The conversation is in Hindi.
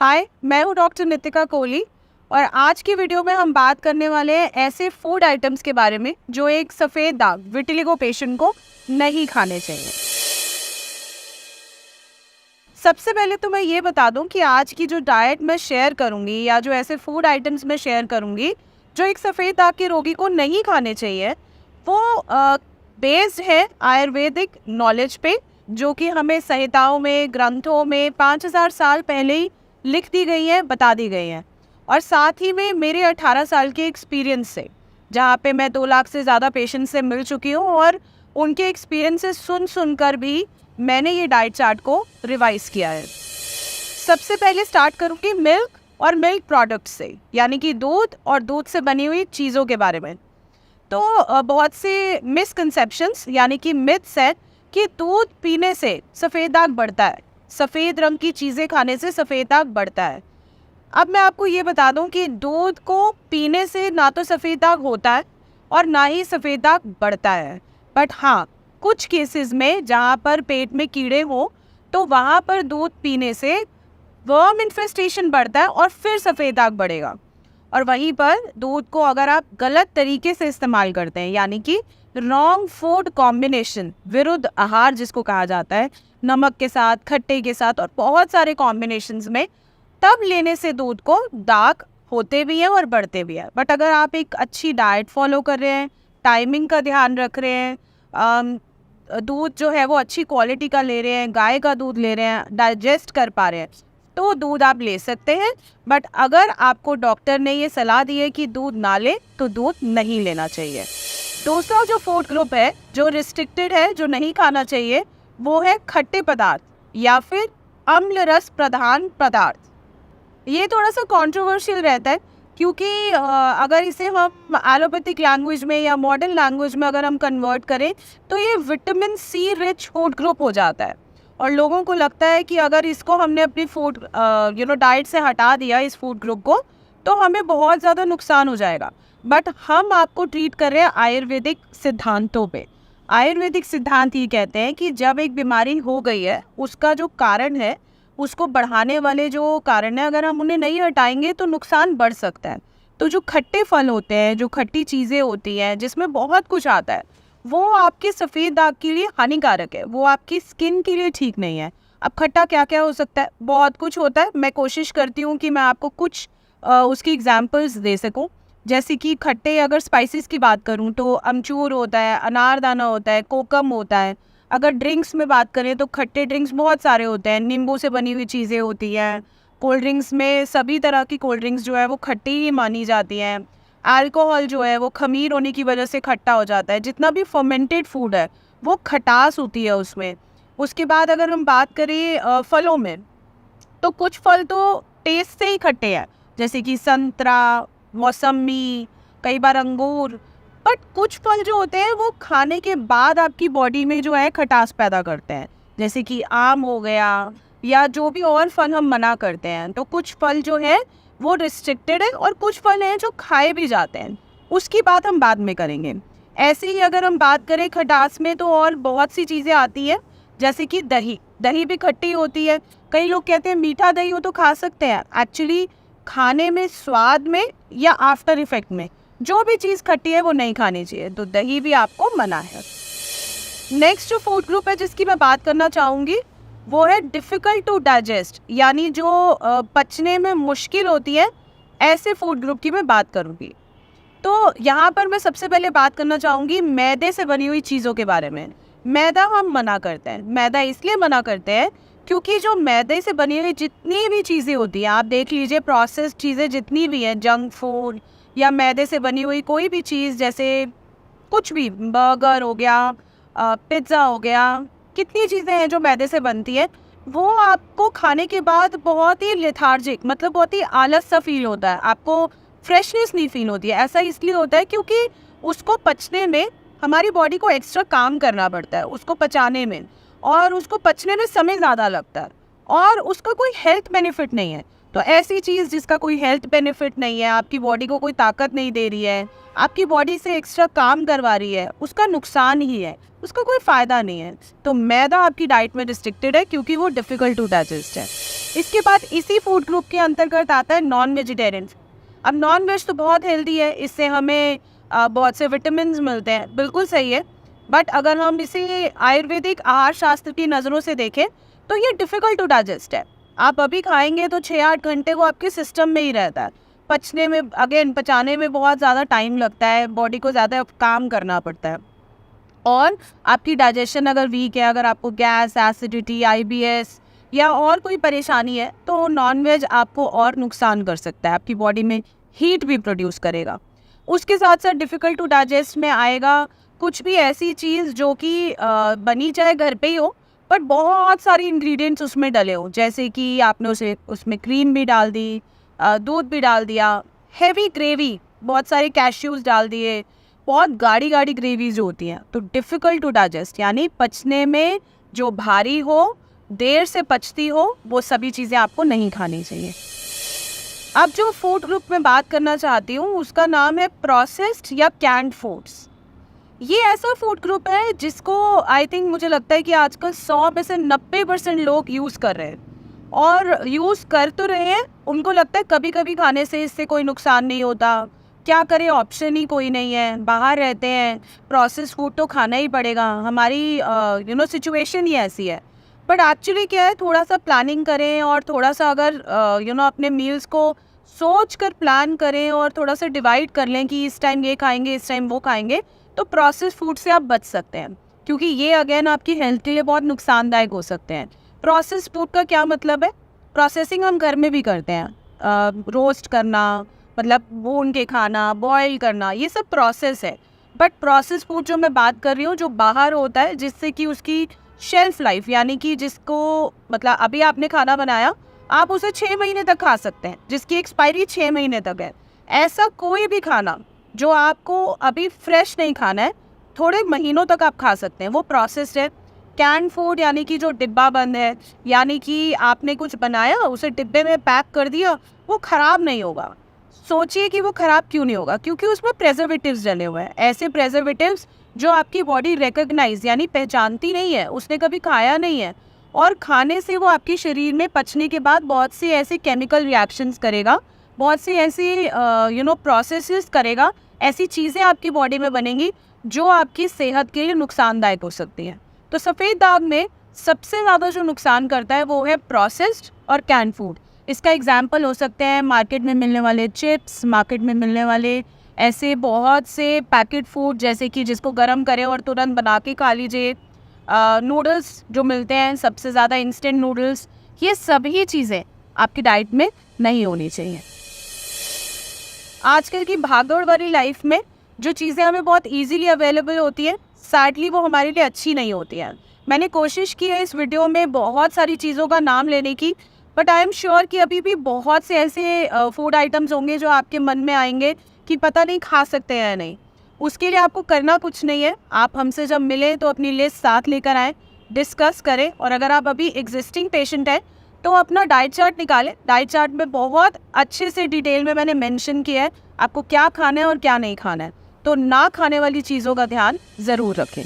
हाय, मैं हूँ डॉक्टर नितिका कोहली और आज की वीडियो में हम बात करने वाले हैं ऐसे फूड आइटम्स के बारे में जो एक सफ़ेद दाग विटिलिगो पेशेंट को नहीं खाने चाहिए। सबसे पहले तो मैं ये बता दूं कि आज की जो डाइट मैं शेयर करूंगी या जो ऐसे फूड आइटम्स मैं शेयर करूंगी जो एक सफ़ेद दाग के रोगी को नहीं खाने चाहिए, वो बेस्ड है आयुर्वेदिक नॉलेज पे, जो कि हमें संहिताओं में, ग्रंथों में 5000 साल पहले ही लिख दी गई है, बता दी गई है। और साथ ही में मेरे 18 साल के एक्सपीरियंस से, जहाँ पे मैं 2 लाख से ज़्यादा पेशेंट से मिल चुकी हूँ और उनके एक्सपीरियंसेस सुनकर भी मैंने ये डाइट चार्ट को रिवाइज़ किया है। सबसे पहले स्टार्ट करूँगी मिल्क और मिल्क प्रोडक्ट से, यानी कि दूध और दूध से बनी हुई चीज़ों के बारे में। तो बहुत से मिसकंसेप्शंस यानी कि मिथ्स है कि दूध पीने से सफ़ेद दाग बढ़ता है, सफ़ेद रंग की चीज़ें खाने से सफ़ेद दाग बढ़ता है। अब मैं आपको ये बता दूं कि दूध को पीने से ना तो सफ़ेद दाग होता है और ना ही सफ़ेद दाग बढ़ता है। बट हाँ, कुछ केसेस में जहाँ पर पेट में कीड़े हो तो वहाँ पर दूध पीने से वर्म इन्फेस्टेशन बढ़ता है और फिर सफ़ेद दाग बढ़ेगा। और वहीं पर दूध को अगर आप गलत तरीके से इस्तेमाल करते हैं, यानी कि रॉन्ग फूड कॉम्बिनेशन, विरुद्ध आहार जिसको कहा जाता है, नमक के साथ, खट्टे के साथ और बहुत सारे कॉम्बिनेशंस में, तब लेने से दूध को दाग होते भी हैं और बढ़ते भी हैं। बट अगर आप एक अच्छी डाइट फॉलो कर रहे हैं, टाइमिंग का ध्यान रख रहे हैं, दूध जो है वो अच्छी क्वालिटी का ले रहे हैं, गाय का दूध ले रहे हैं, डाइजेस्ट कर पा रहे हैं, तो दूध आप ले सकते हैं। बट अगर आपको डॉक्टर ने ये सलाह दी है कि दूध ना ले, तो दूध नहीं लेना चाहिए। दूसरा जो फूड ग्रुप है जो रिस्ट्रिक्टेड है, जो नहीं खाना चाहिए, वो है खट्टे पदार्थ या फिर अम्ल रस प्रधान पदार्थ। ये थोड़ा सा कंट्रोवर्शियल रहता है क्योंकि अगर इसे हम एलोपैथिक लैंग्वेज में या मॉडर्न लैंग्वेज में अगर हम कन्वर्ट करें तो ये vitamin C rich food group हो जाता है। और लोगों को लगता है कि अगर इसको हमने अपनी फूड डाइट से हटा दिया, इस फूड ग्रुप को, तो हमें बहुत ज़्यादा नुकसान हो जाएगा। बट हम आपको ट्रीट कर रहे हैं आयुर्वेदिक सिद्धांतों पे। आयुर्वेदिक सिद्धांत ये कहते हैं कि जब एक बीमारी हो गई है, उसका जो कारण है, उसको बढ़ाने वाले जो कारण है, अगर हम उन्हें नहीं हटाएंगे तो नुकसान बढ़ सकता है। तो जो खट्टे फल होते हैं, जो खट्टी चीज़ें होती हैं जिसमें बहुत कुछ आता है, वो आपके सफ़ेद दाग के लिए हानिकारक है, वो आपकी स्किन के लिए ठीक नहीं है। अब खट्टा क्या क्या हो सकता है? बहुत कुछ होता है। मैं कोशिश करती हूँ कि मैं आपको कुछ उसकी एग्जांपल्स दे सकूँ। जैसे कि खट्टे अगर स्पाइसेस की बात करूँ तो अमचूर होता है, अनारदाना होता है, कोकम होता है। अगर ड्रिंक्स में बात करें तो खट्टे ड्रिंक्स बहुत सारे होते हैं, नींबू से बनी हुई चीज़ें होती हैं। कोल्ड ड्रिंक्स में सभी तरह की कोल्ड ड्रिंक्स जो है वो खट्टी ही मानी जाती हैं। अल्कोहल जो है वो खमीर होने की वजह से खट्टा हो जाता है। जितना भी फर्मेंटेड फूड है वो खटास होती है उसमें। उसके बाद अगर हम बात करें फलों में, तो कुछ फल तो टेस्ट से ही खट्टे हैं, जैसे कि संतरा, मौसमी, कई बार अंगूर। बट कुछ फल जो होते हैं वो खाने के बाद आपकी बॉडी में जो है खटास पैदा करते हैं, जैसे कि आम हो गया या जो भी और फल हम मना करते हैं। तो कुछ फल जो है वो रिस्ट्रिक्टेड है और कुछ फल हैं जो खाए भी जाते हैं, उसकी बात हम बाद में करेंगे। ऐसे ही अगर हम बात करें खटास में, तो और बहुत सी चीज़ें आती हैं, जैसे कि दही। दही भी खट्टी होती है। कई लोग कहते हैं मीठा दही हो तो खा सकते हैं। एक्चुअली खाने में, स्वाद में या आफ्टर इफेक्ट में जो भी चीज़ खट्टी है वो नहीं खानी चाहिए, तो दही भी आपको मना है। नेक्स्ट जो फूड ग्रुप है जिसकी मैं बात करना चाहूँगी वो है डिफ़िकल्ट टू डाइजेस्ट, यानी जो पचने में मुश्किल होती है, ऐसे फूड ग्रुप की मैं बात करूँगी। तो यहाँ पर मैं सबसे पहले बात करना चाहूँगी मैदे से बनी हुई चीज़ों के बारे में। मैदा हम मना करते हैं। मैदा इसलिए मना करते हैं क्योंकि जो मैदे से बनी हुई जितनी भी चीज़ें होती हैं, आप देख लीजिए, प्रोसेस्ड चीज़ें जितनी भी हैं, जंक फूड या मैदे से बनी हुई कोई भी चीज़, जैसे कुछ भी, बर्गर हो गया, पिज़्ज़ा हो गया, कितनी चीज़ें हैं जो मैदे से बनती है, वो आपको खाने के बाद बहुत ही लेथार्जिक, मतलब बहुत ही आलस सा फील होता है, आपको फ्रेशनेस नहीं फील होती है। ऐसा इसलिए होता है क्योंकि उसको पचने में हमारी बॉडी को एक्स्ट्रा काम करना पड़ता है, उसको पचाने में, और उसको पचने में समय ज़्यादा लगता है और उसका कोई हेल्थ बेनिफिट नहीं है। तो ऐसी चीज़ जिसका कोई हेल्थ बेनिफिट नहीं है, आपकी बॉडी को कोई ताकत नहीं दे रही है, आपकी बॉडी से एक्स्ट्रा काम करवा रही है, उसका नुकसान ही है, उसका कोई फ़ायदा नहीं है। तो मैदा आपकी डाइट में रिस्ट्रिक्टेड है क्योंकि वो डिफ़िकल्ट टू डाइजेस्ट है। इसके बाद इसी फूड ग्रुप के अंतर्गत आता है नॉन वेजिटेरियन। अब नॉन वेज तो बहुत हेल्दी है, इससे हमें बहुत से विटामिन मिलते हैं, बिल्कुल सही है। बट अगर हम इसे आयुर्वेदिक आहार शास्त्र की नज़रों से देखें तो ये डिफ़िकल्ट टू डाइजेस्ट है। आप अभी खाएंगे तो 6-8 घंटे वो आपके सिस्टम में ही रहता है, पचने में, पचाने में बहुत ज़्यादा टाइम लगता है, बॉडी को ज़्यादा काम करना पड़ता है। और आपकी डाइजेशन अगर वीक है, अगर आपको गैस, एसिडिटी, IBS या और कोई परेशानी है तो नॉन वेज आपको और नुकसान कर सकता है, आपकी बॉडी में हीट भी प्रोड्यूस करेगा। उसके साथ साथ डिफ़िकल्ट टू डाइजेस्ट में आएगा कुछ भी ऐसी चीज़ जो कि बनी चाहे घर पे ही हो बट बहुत सारी इंग्रेडिएंट्स उसमें डले हो, जैसे कि आपने उसमें क्रीम भी डाल दी, दूध भी डाल दिया, हैवी ग्रेवी, बहुत सारे कैश्यूज़ डाल दिए, बहुत गाढ़ी गाढ़ी ग्रेवीज होती हैं, तो डिफ़िकल्ट टू डाइजेस्ट, यानी पचने में जो भारी हो, देर से पचती हो, वो सभी चीज़ें आपको नहीं खानी चाहिए। अब जो फूड ग्रुप में बात करना चाहती हूँ उसका नाम है प्रोसेस्ड या कैंड फूड्स। ये ऐसा फूड ग्रुप है जिसको आई थिंक मुझे लगता है कि आजकल 100 में से 90% लोग यूज़ कर रहे हैं, और यूज़ कर तो रहे हैं, उनको लगता है कभी कभी खाने से इससे कोई नुकसान नहीं होता, क्या करें, ऑप्शन ही कोई नहीं है, बाहर रहते हैं, प्रोसेस फूड तो खाना ही पड़ेगा, हमारी सिचुएशन ही ऐसी है। बट एक्चुअली क्या है, थोड़ा सा प्लानिंग करें और थोड़ा सा अगर अपने मील्स को सोच कर प्लान करें और थोड़ा सा डिवाइड कर लें कि इस टाइम ये खाएंगे, इस टाइम वो खाएंगे, तो प्रोसेस फूड से आप बच सकते हैं, क्योंकि ये अगेन आपकी हेल्थ के लिए बहुत नुकसानदायक हो सकते हैं। प्रोसेस फूड का क्या मतलब है? प्रोसेसिंग हम घर में भी करते हैं, रोस्ट करना, मतलब भून के खाना, बॉयल करना, ये सब प्रोसेस है। बट प्रोसेस फूड जो मैं बात कर रही हूँ, जो बाहर होता है, जिससे कि उसकी शेल्फ लाइफ, यानी कि जिसको, मतलब अभी आपने खाना बनाया, आप उसे 6 महीने तक खा सकते हैं, जिसकी एक्सपायरी 6 महीने तक है। ऐसा कोई भी खाना जो आपको अभी फ्रेश नहीं खाना है, थोड़े महीनों तक आप खा सकते हैं, वो प्रोसेस्ड है। कैन फूड यानी कि जो डिब्बा बंद है, यानी कि आपने कुछ बनाया, उसे डिब्बे में पैक कर दिया, वो ख़राब नहीं होगा। सोचिए कि वो ख़राब क्यों नहीं होगा, क्योंकि उसमें प्रेजर्वेटिव्स डले हुए हैं, ऐसे प्रेजर्वेटिव्स जो आपकी बॉडी रिकॉग्नाइज यानी पहचानती नहीं है, उसने कभी खाया नहीं है, और खाने से वो आपके शरीर में पचने के बाद बहुत सी ऐसे केमिकल रिएक्शंस करेगा, बहुत सी ऐसी प्रोसेसेस करेगा, ऐसी चीज़ें आपकी बॉडी में बनेंगी जो आपकी सेहत के लिए नुकसानदायक हो सकती हैं। तो सफ़ेद दाग में सबसे ज़्यादा जो नुकसान करता है वो है प्रोसेस्ड और कैन फूड। इसका एग्जाम्पल हो सकते हैं मार्केट में मिलने वाले चिप्स, मार्केट में मिलने वाले ऐसे बहुत से पैकेट फूड, जैसे कि जिसको गर्म करें और तुरंत बना के खा लीजिए, नूडल्स जो मिलते हैं, सबसे ज़्यादा इंस्टेंट नूडल्स, ये सभी चीज़ें आपकी डाइट में नहीं होनी चाहिए। आजकल की भागदौड़ वाली लाइफ में जो चीज़ें हमें बहुत इजीली अवेलेबल होती हैं, सैडली वो हमारे लिए अच्छी नहीं होती हैं। मैंने कोशिश की है इस वीडियो में बहुत सारी चीज़ों का नाम लेने की, बट आई एम श्योर कि अभी भी बहुत से ऐसे फूड आइटम्स होंगे जो आपके मन में आएंगे कि पता नहीं खा सकते हैं या नहीं। उसके लिए आपको करना कुछ नहीं है, आप हमसे जब मिलें तो अपनी लिस्ट साथ लेकर आएँ, डिस्कस करें, और अगर आप अभी एग्जिस्टिंग पेशेंट हैं तो अपना डाइट चार्ट निकालें। डाइट चार्ट में बहुत अच्छे से डिटेल में मैंने मेंशन किया है आपको क्या खाना है और क्या नहीं खाना है, तो ना खाने वाली चीज़ों का ध्यान ज़रूर रखें।